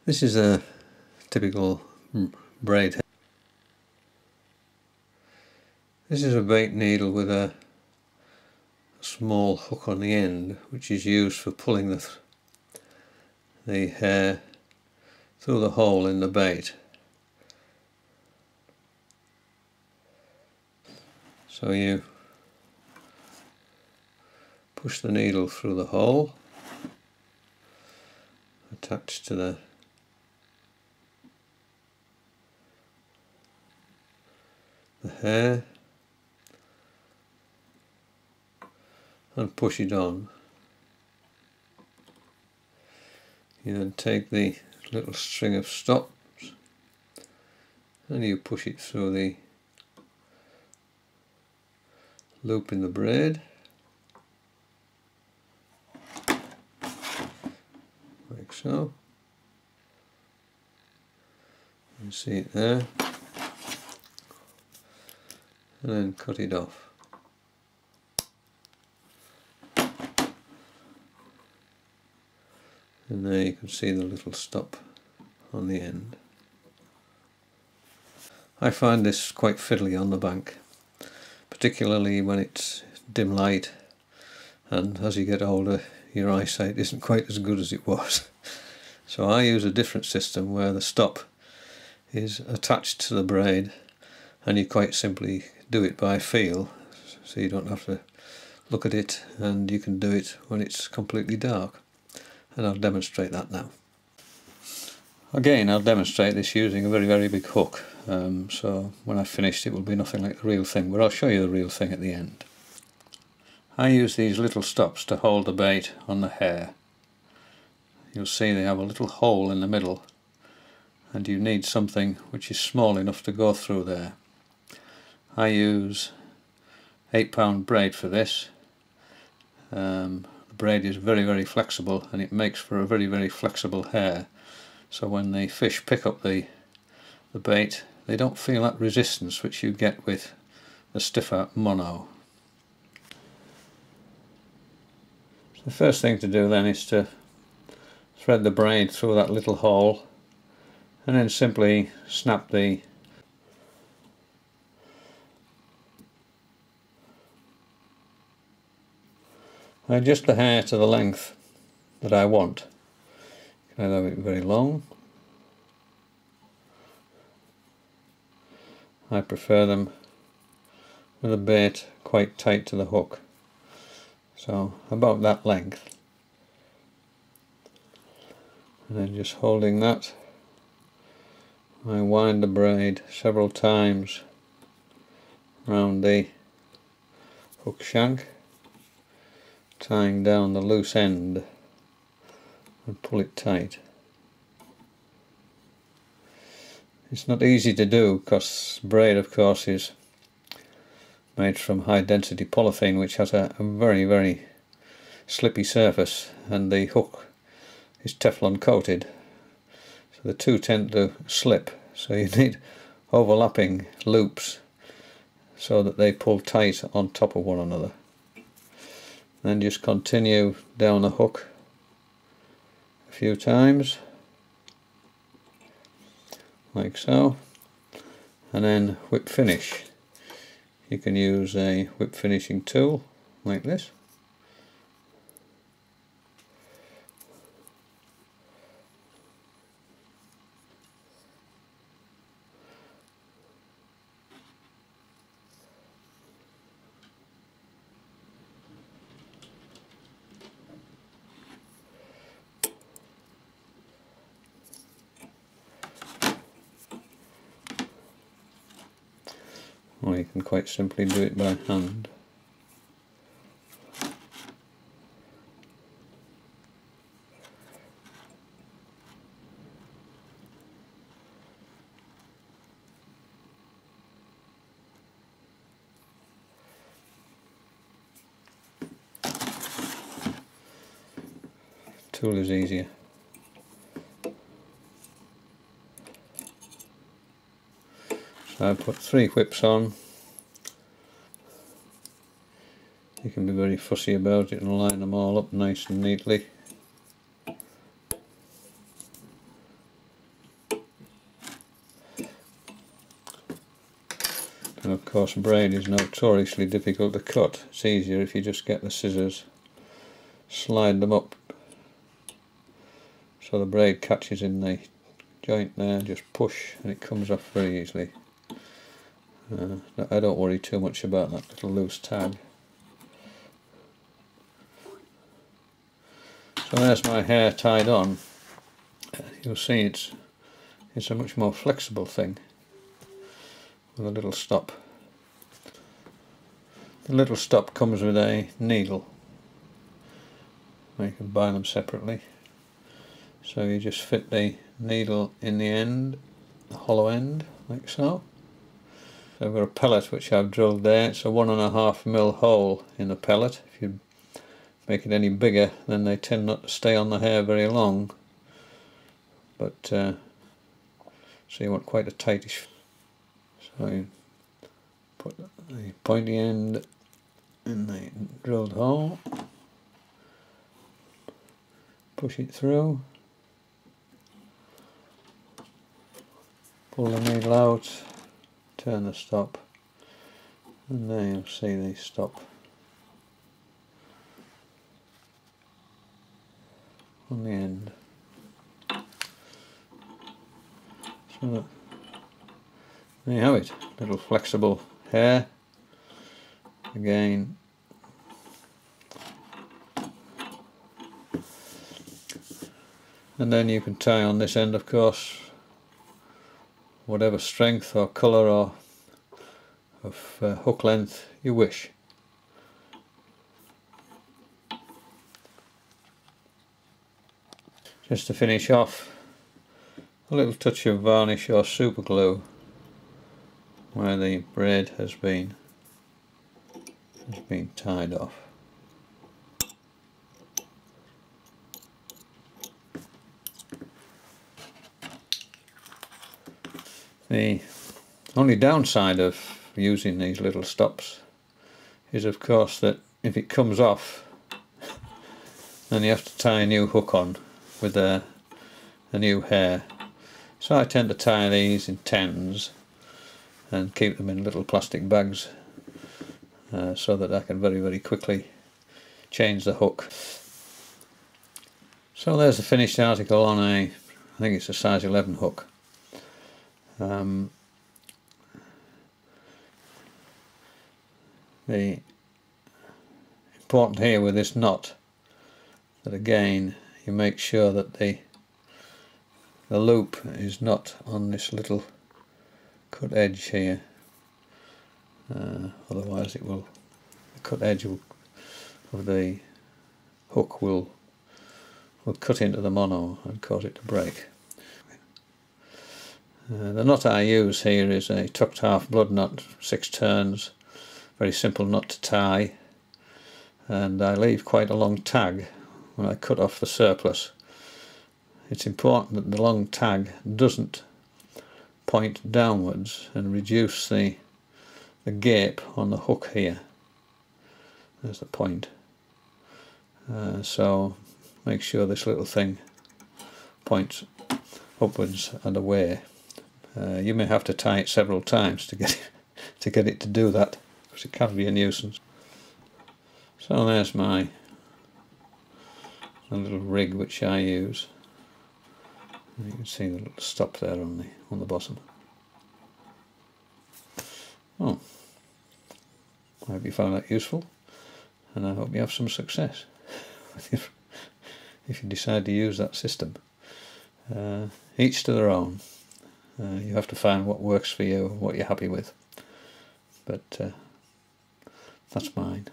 This is a typical braid. This is a bait needle with a small hook on the end, which is used for pulling the hair through the hole in the bait. So you push the needle through the hole attached to the hair and push it on. You then take the little string of stops and you push it through the loop in the braid, like so. You can see it there, and then cut it off. And there you can see the little stop on the end. I find this quite fiddly on the bank, particularly when it's dim light, and as you get older your eyesight isn't quite as good as it was. So I use a different system where the stop is attached to the braid and you quite simply do it by feel, so you don't have to look at it, and you can do it when it's completely dark. And I'll demonstrate that now. Again, I'll demonstrate this using a very big hook, so when I've finished it will be nothing like the real thing, but I'll show you the real thing at the end. I use these little stops to hold the bait on the hair. You'll see they have a little hole in the middle, and you need something which is small enough to go through there. I use 8-pound braid for this. The braid is very flexible, and it makes for a very flexible hair, so when the fish pick up the bait they don't feel that resistance which you get with the stiffer mono. So the first thing to do then is to thread the braid through that little hole and then simply snap the I adjust the hair to the length that I want. You can either have it very long. I prefer them with the bait quite tight to the hook, so about that length. And then just holding that, I wind the braid several times around the hook shank, tying down the loose end, and pull it tight. It's not easy to do because braid, of course, is made from high density polythene, which has a very slippy surface, and the hook is Teflon coated, so the two tend to slip, so you need overlapping loops so that they pull tight on top of one another. Then just continue down the hook a few times, like so, and then whip finish. You can use a whip finishing tool like this. Or you can quite simply do it by hand. Tool is easier. So I put 3 whips on. You can be very fussy about it and line them all up nice and neatly. course, braid is notoriously difficult to cut. It's easier if you just get the scissors, slide them up so the braid catches in the joint there, just push and it comes off very easily. I don't worry too much about that little loose tag. So there's my hair tied on. You'll see it's a much more flexible thing with a little stop. The little stop comes with a needle. You can buy them separately. So you just fit the needle in the end, the hollow end, like so. So I've got a pellet which I've drilled there. It's a 1.5mm hole in the pellet. If you make it any bigger, then they tend not to stay on the hair very long. But so you want quite a tightish. So you put the pointy end in the drilled hole, push it through, pull the needle out, turn the stop, and there you'll see the stop on the end. So there you have it, little flexible hair. Again, and then you can tie on this end, of course, whatever strength or colour or of hook length you wish. Just to finish off, a little touch of varnish or super glue where the braid has been tied off. The only downside of using these little stops is, of course, that if it comes off, then you have to tie a new hook on with a new hair. So I tend to tie these in tens and keep them in little plastic bags so that I can very quickly change the hook. So there's the finished article on I think it's a size 11 hook. The important here with this knot, that again you make sure that the loop is not on this little cut edge here, otherwise it will, the cut edge of the hook will cut into the mono and cause it to break. The knot I use here is a tucked half blood knot, 6 turns, very simple knot to tie, and I leave quite a long tag when I cut off the surplus. It's important that the long tag doesn't point downwards and reduce the gape on the hook here. There's the point. So make sure this little thing points upwards and away. You may have to tie it several times to get it to do that, because it can be a nuisance. So there's my little rig which I use. And you can see the little stop there on the bottom. Oh, I hope you found that useful, and I hope you have some success if you decide to use that system. Each to their own. You have to find what works for you, what you're happy with. But that's mine.